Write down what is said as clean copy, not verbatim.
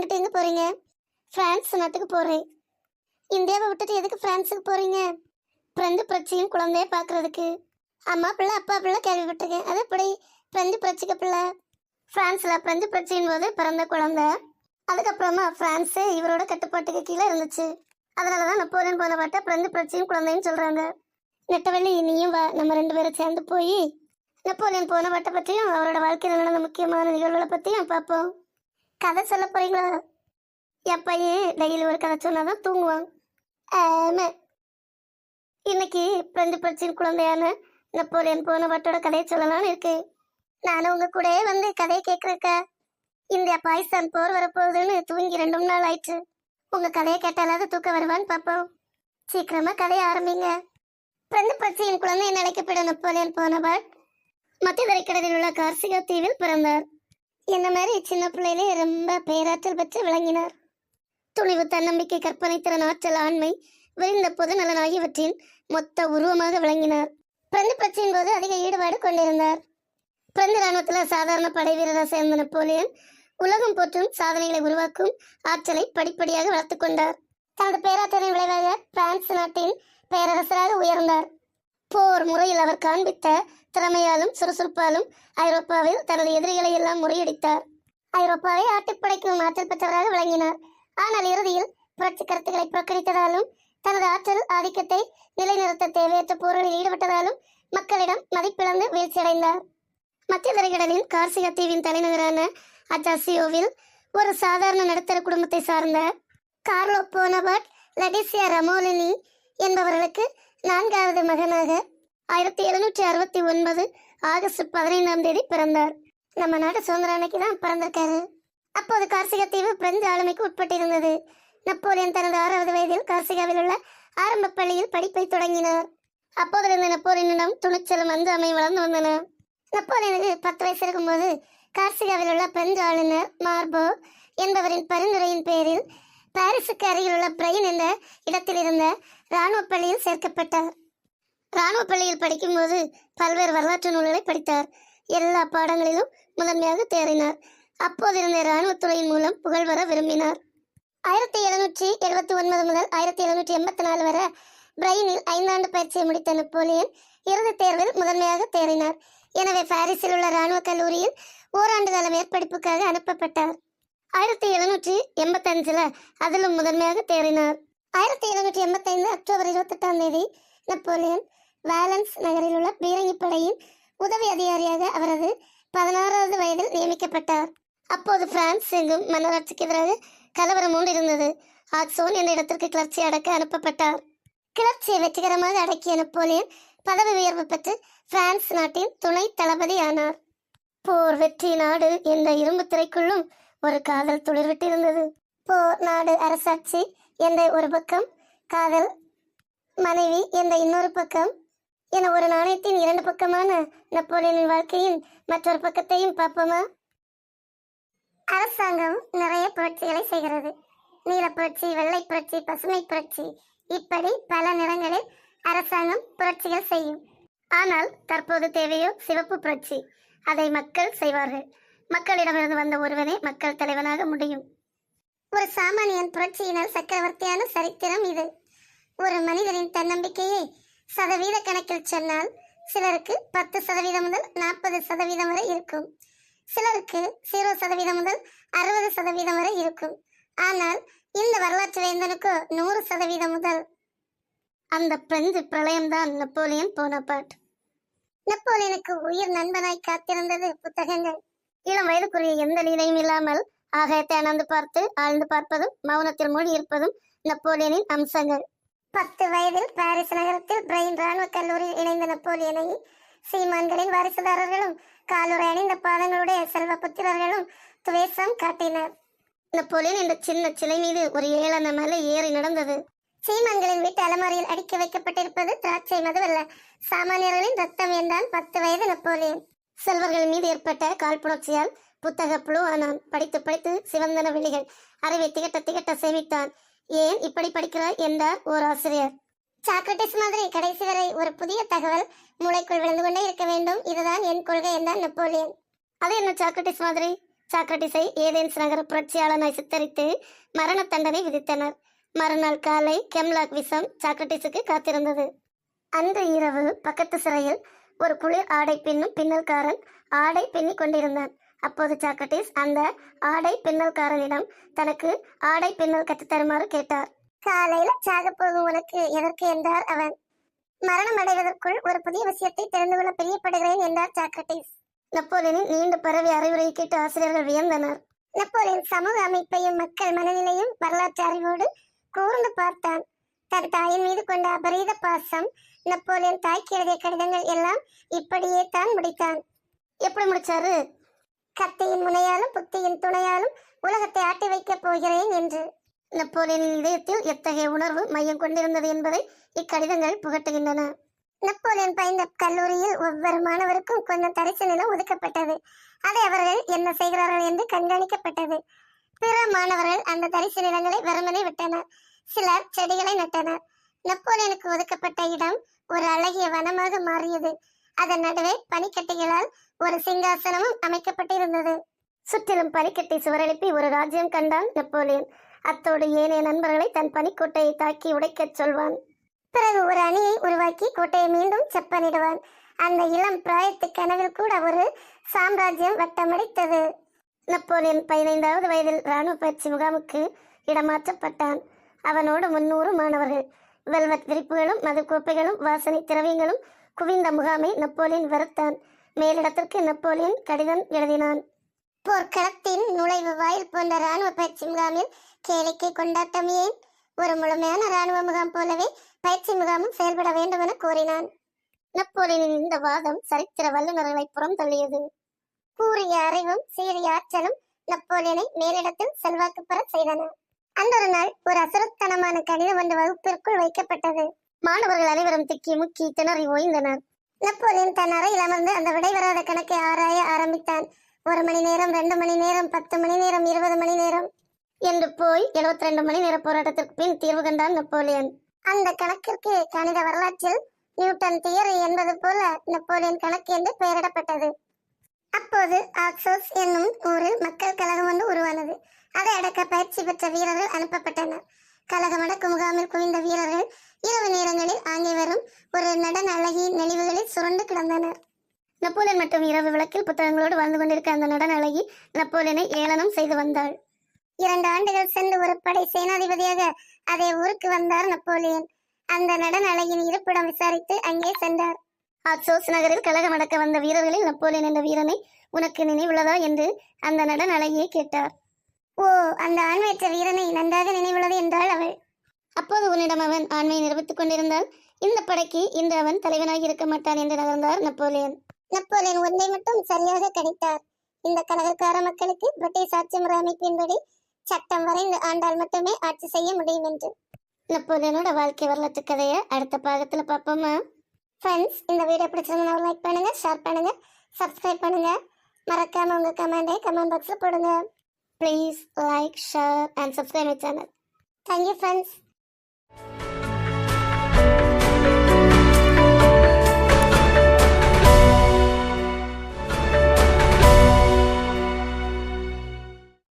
அங்கிட்டு எங்க போறீங்க? பிரான்ஸ் நாட்டுக்கு போறேன். இந்தியாவை விட்டுட்டு எதுக்கு பிரான்ஸுக்கு போறீங்க? பிரெஞ்சு பிரச்சையும் குழந்தைய பாக்குறதுக்கு. அம்மா பிள்ளை அப்பா பிள்ளை கேள்விப்பட்டிருக்கேன். அது எப்படி பிரெஞ்சு பிரச்சைக்கு பிள்ளை? பிரான்ஸ்ல பிரெஞ்சு பிரச்சையின் போது பிறந்த குழந்தை. அதுக்கப்புறமா பிரான்ஸே இவரோட கட்டுப்பாட்டுக்கு கீழே இருந்துச்சு. அதனாலதான் நெப்போலியன் போனபாட்ட பிரெஞ்சு பிரச்சையும் குழந்தைன்னு சொல்றாங்க. நெட்டவள்ளி, நீயும் வா, நம்ம 2 பேரும் சேர்ந்து போய் நெப்போலியன் போனபாட்டை பற்றியும் அவரோட வாழ்க்கையில் நடந்த முக்கியமான நிகழ்வுகளை பற்றியும் பார்ப்போம். கதை சொல்ல போறீங்களா? என் பையன் டெய்லி ஒரு கதை சொன்னாதான் தூங்குவான். ஆமா, இன்னைக்கு பிரெஞ்சு பிரச்சையின் குழந்தையான நெப்போலியன் போனபாட்டோட கதையை சொல்லலாம்னு இருக்கு. நானும் உங்க கூட வந்து கதையை கேட்கறக்க. இந்தியா பாகிஸ்தான் போர் வரப்போகுதுன்னு தூங்கி 2 நாள் ஆயிடுச்சு. உங்க கதையை கேட்டாலாவது தூக்கம் வருவான்னு பார்ப்போம். சீக்கிரமா கதையை ஆரம்பிங்க. பிரெஞ்சு பிரச்சையின் குழந்தை என அழைக்கப்படும் நெப்போலியன் போனபார்ட் மத்திய தரைக்கடலில் உள்ள கார்சிகா தீவில் பிறந்தார். என்ன மாதிரி சின்ன பிள்ளையிலே ரொம்ப பேராற்றல் பெற்று விளங்கினார். துணிவு, தன்னம்பிக்கை, கற்பனை திறன், ஆற்றல், ஆண்மை, விரிந்த பொது நலன் ஆகியவற்றின் மொத்த உருவமாக விளங்கினார். பிரெஞ்சு பிரச்சையின் போது அதிக ஈடுபாடு கொண்டிருந்தார். பிரெஞ்சு ராணுவத்தில் சாதாரண படை வீரராக சேர்ந்த நெப்போலியன் உலகம் போற்றும் சாதனைகளை உருவாக்கும் ஆற்றலை படிப்படியாக வளர்த்து கொண்டார். தனது பேராற்றலின் விளைவாக பிரான்ஸ் நாட்டின் பேரரசராக உயர்ந்தார். போர் முறையில் அவர் காண்பித்த திறமையாலும் சுறுசுறுப்பாலும் ஐரோப்பாவில் தனது எதிரிகளை எல்லாம் முறியடித்தார். ஐரோப்பாவை ஆட்டிப்படைக்கும் ஆற்றல் பெற்றவராக விளங்கினார். ஆனால் இறுதியில் புரட்சி கருத்துக்களை புறக்கணித்ததாலும் தனது ஆற்றல் ஆதிக்கத்தை நிலைநிறுத்த தேவையற்ற போர்களில் ஈடுபட்டதாலும் மக்களிடம் மதிப்பிழந்து வீழ்ச்சியடைந்தார். மத்திய தரைக்கடலின் கார்சிகா தீவின் தலைநகரான அஜாசியோவில் ஒரு சாதாரண நடுத்தர குடும்பத்தை சார்ந்த கார்லோ போனபார்ட் லடிசியா ரமோலினி என்பவர்களுக்கு 4வது மகனாக 1769 ஆகஸ்ட் 15 பிறந்தார். நம்ம நாடு சுதந்திர அன்னைக்கு தான் பிறந்திருக்காரு. அப்போது கார்சிகா தீவு பிரெஞ்சு ஆளுமைக்கு உட்பட்டிருந்தது. நெப்போலியன் தனது 6வது வயதில் கார்சிகாவில் உள்ள ஆரம்ப பள்ளியில் படிப்பை தொடங்கினார். அப்போதிருந்த நெப்போலியனிடம் துணிச்சலும் அஞ்சாமையும் வளர்ந்து வந்தன. நெப்போலியனுக்கு 10 வயசு இருக்கும்போது கார்சிகாவில் உள்ள பிரெஞ்சு ஆளுநர் மார்போ என்பவரின் பரிந்துரையின் பேரில் பாரிஸுக்கு அருகில் உள்ள பிரைன் என்ற இடத்தில் இருந்த இராணுவ பள்ளியில் சேர்க்கப்பட்டார். இராணுவ பள்ளியில் படிக்கும்போது பல்வேறு வரலாற்று நூல்களை படித்தார். எல்லா பாடங்களிலும் முதன்மையாக தேறினார். அப்போதிருந்த இராணுவத்துறையின் மூலம் புகழ் வர விரும்பினார். 1779 முதல் 1784 வரை பிரைனில் 5 ஆண்டு பயிற்சியை முடித்த நெப்போலியன் இறுதித் தேர்வில் முதன்மையாக தேறினார். எனவே பாரிஸில் உள்ள இராணுவ கல்லூரியில் ஓராண்டு கால மேற்படிப்புக்காக அனுப்பப்பட்டார். 1785 அதிலும் முதன்மையாக தேறினார். 1785 அக்டோபர் 28 நெப்போலியன் வாலன்ஸ் நகரில் உள்ள பீரங்கி படையின் உதவி அதிகாரியாக அவரது 16வது வயதில் நியமிக்கப்பட்டார். அப்போது பிரான்ஸ் எங்கும் மன்னராட்சிக்கு எதிராக கலவரம் மூண்டிருந்தது. ஆக்சோன் என்ற இடத்திற்கு கிளர்ச்சி அடக்க அனுப்பப்பட்டார். கிளர்ச்சியை வெற்றிகரமாக அடக்கிய நெப்போலியன் பதவி உயர்வு பெற்று பிரான்ஸ் நாட்டின் துணை தளபதி ஆனார். போர் வெற்றி நாடு என்ற இரும்பு திரைக்குள்ளும் ஒரு காதல் துளிர்விட்டிருந்தது. போர் நாடு அரசாட்சி என்ற ஒரு பக்கம், காதல் மனைவி என்ற இன்னொரு பக்கம் என ஒரு நாணயத்தின் 2 பக்கமான நெப்போலியனின் வாழ்க்கையின் மற்றொரு பக்கத்தையும் பார்ப்போமா? அரசாங்கம் நிறைய புரட்சிகளை செய்கிறது. நீல புரட்சி, வெள்ளை புரட்சி, பசுமை புரட்சி, இப்படி பல நிறங்களில் அரசாங்கம் புரட்சிகள் செய்யும். ஆனால் தற்போது தேவையோ சிவப்பு புரட்சி. அதை மக்கள் செய்வார்கள். மக்களிடமிருந்து வந்த ஒருவனே மக்கள் தலைவனாக முடியும். ஒரு சாமானியன் புரட்சியினால் சக்கரவர்த்தியான சரித்திரம் இது. ஒரு மனிதனின் தன்னம்பிக்கையை சதவீத கணக்கில் சொன்னால் சிலருக்கு 10% முதல் 40% வரை இருக்கும். சிலருக்கு 0% முதல் 60% வரை இருக்கும். ஆனால் இந்த வரலாற்று வேந்தனுக்கு 100% முதல். அந்த பிரெஞ்சு பிரளயம்தான் நெப்போலியன் போனபார்ட். நெப்போலியனுக்கு உயிர் நண்பனாய் காத்திருந்தது புத்தகங்கள். இளம் வயதுக்குரிய எந்த லீலையும் இல்லாமல் ஆகாயத்தை அணர்ந்து பார்த்து ஆழ்ந்து பார்ப்பதும் மௌனத்தில் மூழ்கி இருப்பதும் நெப்போலியனின் அம்சங்கள். 10 வயதில் பாரிஸ் நகரத்தில் பிரைன் ராணுவ கல்லூரியில் இணைந்த நெப்போலியனை சீமான்களின் வாரிசுதாரர்களும் காலுறை அணிந்த பாதங்களுடைய செல்வ புத்திரர்களும் துவேஷம் காட்டினர். நெப்போலியன் என்ற சின்ன சிலை மீது ஒரு ஏளன மலை ஏறி நடந்தது. சீமான்களின் வீட்டு அலமாரியில் அடிக்க வைக்கப்பட்டிருப்பது திராட்சை மதுவல்ல, சாமானியர்களின் ரத்தம் என்றான் 10 வயது நெப்போலியன். செல்வர்கள் மீது ஏற்பட்ட காழ்ப்புணர்ச்சியால் புத்தக புழு ஆனான். படித்து படித்து சிவந்தன விழிகள். அறிவை திகட்ட திகட்ட சேமித்தான். ஏன் இப்படி படிக்கிறாய் என்றார் ஓர் ஆசிரியர். சாக்ரட்டிஸ் மாதிரி கடைசி வரை ஒரு புதிய தகவல் மூளைக்குள் விழுந்து கொண்டே இருக்க வேண்டும், இதுதான் என் கொள்கை என்றார் நெப்போலியன். அது என்ன சாக்ரட்டிஸ் மாதிரி? சாக்ரட்டிஸை ஏதென்ஸ் நகர புரட்சியாளனாய் சித்தரித்து மரண தண்டனை விதித்தனர். மறுநாள் காலை கெம்லாக் விஷம் சாக்ரட்டிஸுக்கு காத்திருந்தது. அன்று இரவு பக்கத்து சிறையில் ஒரு குளிர் ஆடை பின்னும் பின்னல்காரன் ஆடை பின்னிக் கொண்டிருந்தான். அப்போது சாக்ரட்டிஸ் அந்த ஆடை பின்னல்காரனிடம் தனக்கு ஆடை பின்னல் கற்றுத்தருமாறு கேட்டார். காலையில சாக போகும் உனக்கு எதற்கு என்றார் அவன். மரணம் அடைவதற்குள் ஒரு புதிய விஷயத்தை தெரிந்து கொள்ள பிரியப்படுகிறேன் என்றார் சாக்ரட்டிஸ். நப்போலியனின் நீண்ட பரவி அறிவுரையை கேட்டு ஆசிரியர்கள் வியந்தனர். நப்போலியன் சமூக அமைப்பையும் மக்கள் மனநிலையும் வரலாற்று அறிவோடு கூர்ந்து பார்த்தான். தன் தாயின் மீது கொண்ட அபரீத பாசம். நப்போலியன் தாய்க்கு எழுதிய கடிதங்கள் எல்லாம் இப்படியே தான் முடித்தான். எப்படி முடிச்சாரு? கத்தியின் முனையாலும் புத்தியின் துணையாலும் உலகத்தை ஆட்டி வைக்கப் போகிறேன் என்று. நப்போலியனின் இதயத்தில் எத்தகைய உணர்வு மையம் கொண்டிருந்தது என்பதை இக்கடிதங்கள் புகட்டுகின்றன. நப்போலியன் பயின்ற கல்லூரியில் ஒவ்வொரு மாணவருக்கும் கொஞ்சம் தரிசு நிலம் ஒதுக்கப்பட்டது. அதை அவர்கள் என்ன செய்கிறார்கள் என்று கண்காணிக்கப்பட்டது. பிற மாணவர்கள் அந்த தரிசு நிலங்களை வெறுமனே விட்டனர். சிலர் செடிகளை நட்டனர். நப்போலியனுக்கு ஒதுக்கப்பட்ட இடம் ஒரு அழகிய வனமாக மாறியது. அதன் நடுவே பனிக்கட்டிகளால் ஒரு சிங்காசனமும் அமைக்கப்பட்டிருந்தது. சுற்றிலும் பனிக்கட்டி சுவரெழுப்பி ஒரு ராஜ்யம் கண்டான் நப்போலியன். அத்தோடு ஏனைய நண்பர்களை தன் பனிக்கோட்டையை தாக்கி உடைக்கச் சொல்வான். பிறகு ஒரு அணியை உருவாக்கி கோட்டையை மீண்டும் செப்பனிடுவான். அந்த இளம் பிராயத்து கனவில் கூட ஒரு சாம்ராஜ்யம் வட்டமடித்தது. நப்போலியன் 15வது வயதில் இராணுவ பயிற்சி முகாமுக்கு இடமாற்றப்பட்டான். அவனோடு 300 மாணவர்கள். வெல்வெட் விரிப்புகளும் மது கோப்பைகளும் வாசனை திரவியங்களும் குவிந்த முகாமை நப்போலியன் வெறுத்தான். மேலிடத்திற்கு நப்போலியன் கடிதம் எழுதினான். போர்க்களத்தின் நுழைவு வாயில் போன்ற இராணுவ பயிற்சி முகாமில் கேளிக்கை கொண்டாட்டம் ஏன்? ஒரு முழுமையான இராணுவ முகாம் போலவே பயிற்சி முகாமும் செயல்பட வேண்டும் என கோரினான். நப்போலியனின் இந்த வாதம் சரித்திர வல்லுநர்களை புறம் தள்ளியது. கூறிய அறிவும் சீரிய ஆற்றலும் நப்போலியனை மேலிடத்தில் செல்வாக்கு பெற செய்தன. அன்றொரு நாள் ஒரு அசுரத்தனமான கடிதம் ஒன்று வகுப்பிற்குள் வைக்கப்பட்டது. மாணவர்கள் அனைவரும் திக்கி முக்கி திணறி ஓய்ந்தனர். நப்போலியன் தன் அறையில் அமர்ந்து அந்த விடைபெறாத கணக்கை ஆராய ஆரம்பித்தான். 1 மணி நேரம், 2 மணி நேரம், 10 மணி நேரம், 20 மணி நேரம் என்று போய் 72 மணி நேர போராட்டத்திற்கு பின் தீர்வு கண்டான் நப்போலியன். அந்த கணக்கிற்கு கணித வரலாற்றில் நியூட்டன் தியரி என்பது போல நப்போலியன் கணக்கு என்று பெயரிடப்பட்டது. அப்போது ஆக்சோஸ் என்னும் ஊரில் மக்கள் கழகம் ஒன்று உருவானது. அதை அடக்க பயிற்சி பெற்ற வீரர்கள் அனுப்பப்பட்டனர். கழகம் அடக்கு முகாமில் குவிந்த வீரர்கள் இரவு நேரங்களில் ஆங்கே வரும் ஒரு நடன அழகியின் நெளிவுகளில் சுருண்டு கிடந்தனர். நப்போலியன் மற்றும் இரவு விளக்கில் புத்தகங்களோடு வாழ்ந்து கொண்டிருக்க அந்த நடன அழகி நப்போலியனை ஏளனம் செய்து வந்தாள். 2 ஆண்டுகள் சென்று ஒரு படை சேனாதிபதியாக அதே ஊருக்கு வந்தார் நப்போலியன். அந்த நடன அழகியின் இருப்பிடம் விசாரித்து அங்கே சென்றார். ஆக்சோஸ் நகரில் கழகம் அடக்க வந்த வீரர்களில் நப்போலியன் என்ற வீரனை உனக்கு நினைவுள்ளதா என்று அந்த நடன அழகியை கேட்டார். ஓ, அந்த ஆண்மையற்ற வீரனை நன்றாக நினைவுள்ளது என்றாள் அவள். அப்போது உன்னிடம் அவன் ஆண்மையை நிரூபித்துக் கொண்டிருந்தால் இந்த படைக்கு இன்று அவன் தலைவனாகி இருக்க மாட்டான் என்று நகர்ந்தார் நப்போலியன். நப்போலியன் ஒன்றை மட்டும் சரியாக கணித்தார். இந்த கலகக்கார மக்களுக்கு பிரிட்டிஷ் ஆட்சி முறை அமைப்பின்படி சட்டம் வரைந்து ஆண்டால் மட்டுமே ஆட்சி செய்ய முடியும் என்று. நப்போலியனோட வாழ்க்கை வரலாற்று கதையை அடுத்த பாகத்துல பார்ப்போமா? ஃப்ரெண்ட்ஸ், இந்த வீடியோ பிடிச்சிருந்தா லைக் பண்ணுங்க, ஷேர் பண்ணுங்க, சப்ஸ்கிரைப் பண்ணுங்க. மறக்காம உங்க கமெண்டை கமெண்ட் பாக்ஸ்ல போடுங்க. Please like, share and subscribe my channel. Thank you friends.